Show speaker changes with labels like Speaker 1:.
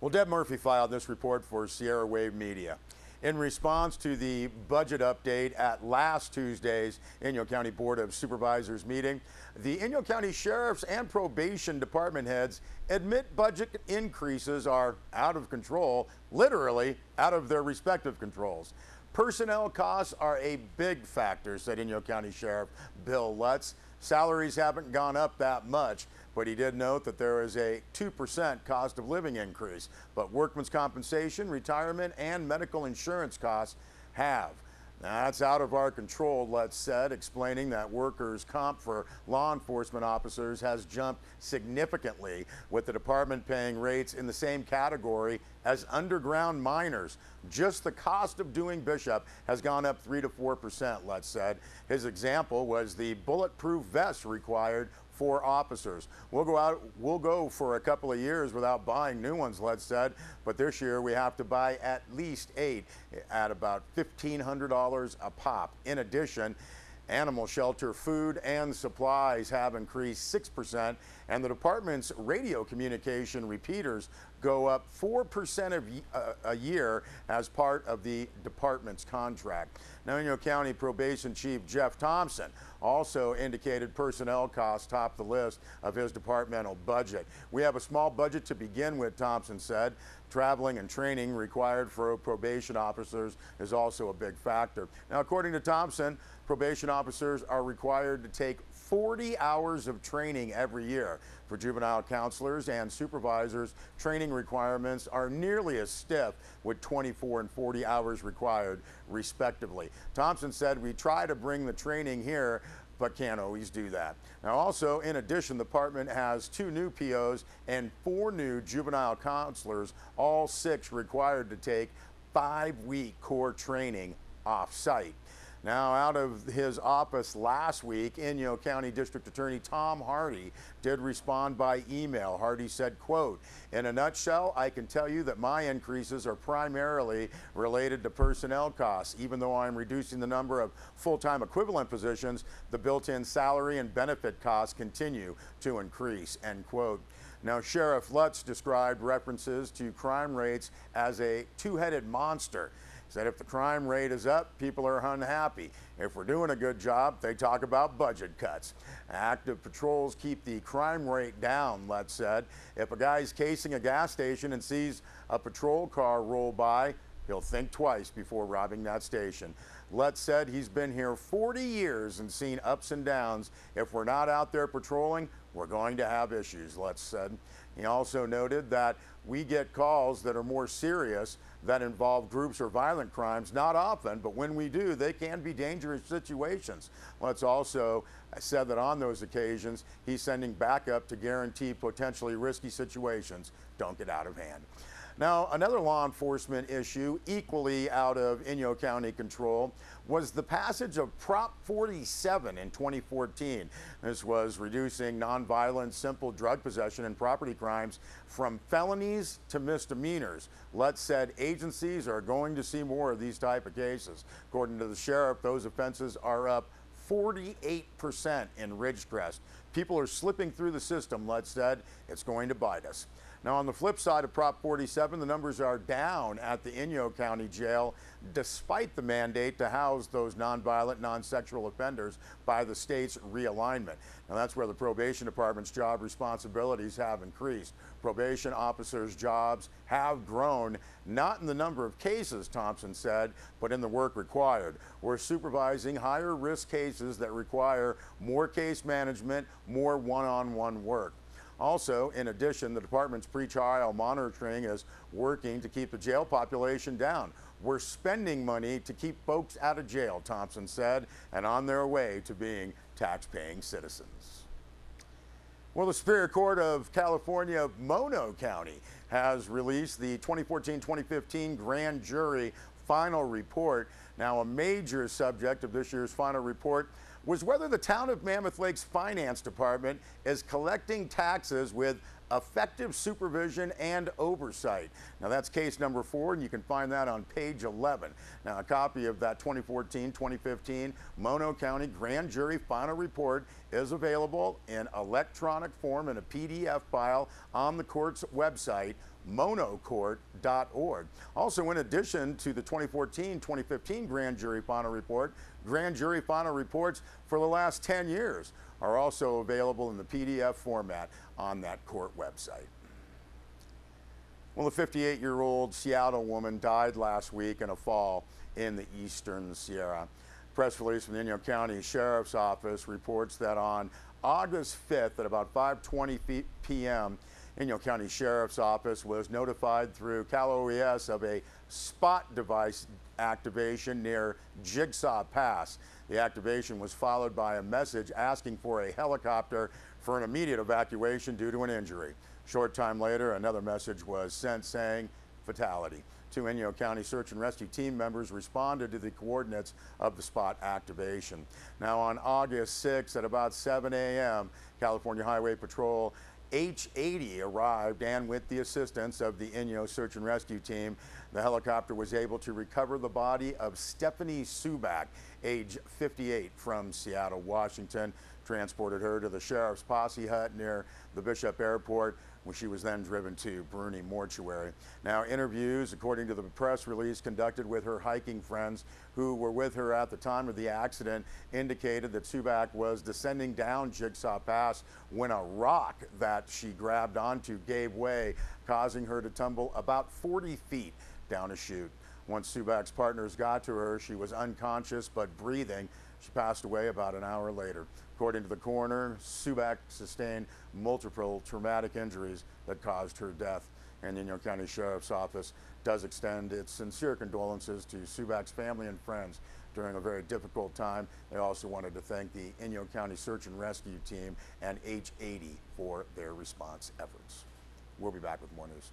Speaker 1: Well, Deb Murphy filed this report for Sierra Wave Media. In response to the budget update at last Tuesday's Inyo County Board of Supervisors meeting, the Inyo County Sheriff's and Probation Department heads admit budget increases are out of control, literally out of their respective controls. Personnel costs are a big factor, said Inyo County Sheriff Bill Lutz. Salaries haven't gone up that much, but he did note that there is a 2% cost of living increase. But workman's compensation, retirement, and medical insurance costs have. Now, that's out of our control, Lutz said, explaining that workers' comp for law enforcement officers has jumped significantly, with the department paying rates in the same category as underground miners. Just the cost of doing Bishop has gone up 3 to 4%, Lutz said. His example was the bulletproof vest required for officers. We'll go for a couple of years without buying new ones, Lutz said, but this year we have to buy at least 8 at about $1,500 a pop. In addition, animal shelter food and supplies have increased 6%, and the department's radio communication repeaters go up 4% a year as part of the department's contract. Now, Inyo County Probation Chief Jeff Thompson also indicated personnel costs top the list of his departmental budget. We have a small budget to begin with, Thompson said. Traveling and training required for probation officers is also a big factor. Now, according to Thompson, probation officers are required to take 40 hours of training every year. For juvenile counselors and supervisors, training requirements are nearly as stiff, with 24 and 40 hours required, respectively. Thompson said, "We try to bring the training here, but can't always do that." Now, also, in addition, the department has 2 new POs and 4 new juvenile counselors, all 6 required to take 5-week core training off-site. Now, out of his office last week, Inyo County District Attorney Tom Hardy did respond by email. Hardy said, quote, "In a nutshell, I can tell you that my increases are primarily related to personnel costs. Even though I'm reducing the number of full-time equivalent positions, the built-in salary and benefit costs continue to increase," end quote. Now, Sheriff Lutz described references to crime rates as a two-headed monster. Said if the crime rate is up, people are unhappy. If we're doing a good job, they talk about budget cuts. Active patrols keep the crime rate down, Lutz said. If a guy's casing a gas station and sees a patrol car roll by, he'll think twice before robbing that station. Lutz said he's been here 40 years and seen ups and downs. If we're not out there patrolling, we're going to have issues, Lutz said. He also noted that we get calls that are more serious that involve groups or violent crimes. Not often, but when we do, they can be dangerous situations. Lutz also said that on those occasions, he's sending backup to guarantee potentially risky situations don't get out of hand. Now, another law enforcement issue equally out of Inyo County control was the passage of Prop 47 in 2014. This was reducing nonviolent simple drug possession and property crimes from felonies to misdemeanors. Lutz said agencies are going to see more of these type of cases. According to the sheriff, those offenses are up 48% in Ridgecrest. People are slipping through the system, Lutz said. It's going to bite us. Now, on the flip side of Prop 47, the numbers are down at the Inyo County Jail, despite the mandate to house those nonviolent, non-sexual offenders by the state's realignment. Now, that's where the probation department's job responsibilities have increased. Probation officers' jobs have grown, not in the number of cases, Thompson said, but in the work required. We're supervising higher risk cases that require more case management, more one-on-one work. Also, in addition, the department's pretrial monitoring is working to keep the jail population down. We're spending money to keep folks out of jail, Thompson said, and on their way to being tax-paying citizens. Well, the Superior Court of California of Mono County has released the 2014-2015 grand jury final report. Now, a major subject of this year's final report was whether the town of Mammoth Lake's finance department is collecting taxes with effective supervision and oversight. Now, that's case number 4, and you can find that on page 11. Now, a copy of that 2014-2015 Mono County Grand Jury Final Report is available in electronic form in a PDF file on the court's website, monocourt.org. Also, in addition to the 2014-2015 grand jury final report, grand jury final reports for the last 10 years are also available in the PDF format on that court website. Well, a 58-year-old Seattle woman died last week in a fall in the Eastern Sierra. Press release from the Inyo County Sheriff's Office reports that on August 5th at about 5:20 p.m., Inyo County Sheriff's Office was notified through Cal OES of a spot device activation near Jigsaw Pass. The activation was followed by a message asking for a helicopter for an immediate evacuation due to an injury. Short time later, another message was sent saying fatality. Two Inyo County search and rescue team members responded to the coordinates of the spot activation. Now on August 6th at about 7 a.m., California Highway Patrol H-80 arrived, and with the assistance of the Inyo search and rescue team, the helicopter was able to recover the body of Stephanie Subak, age 58, from Seattle, Washington, transported her to the sheriff's posse hut near the Bishop Airport, where she was then driven to Bruni Mortuary. Now, interviews, according to the press release conducted with her hiking friends who were with her at the time of the accident, indicated that Subak was descending down Jigsaw Pass when a rock that she grabbed onto gave way, causing her to tumble about 40 feet down a chute. Once Subak's partners got to her, she was unconscious but breathing. She passed away about an hour later. According to the coroner, Subak sustained multiple traumatic injuries that caused her death. And the Inyo County Sheriff's Office does extend its sincere condolences to Subak's family and friends during a very difficult time. They also wanted to thank the Inyo County Search and Rescue Team and H-80 for their response efforts. We'll be back with more news.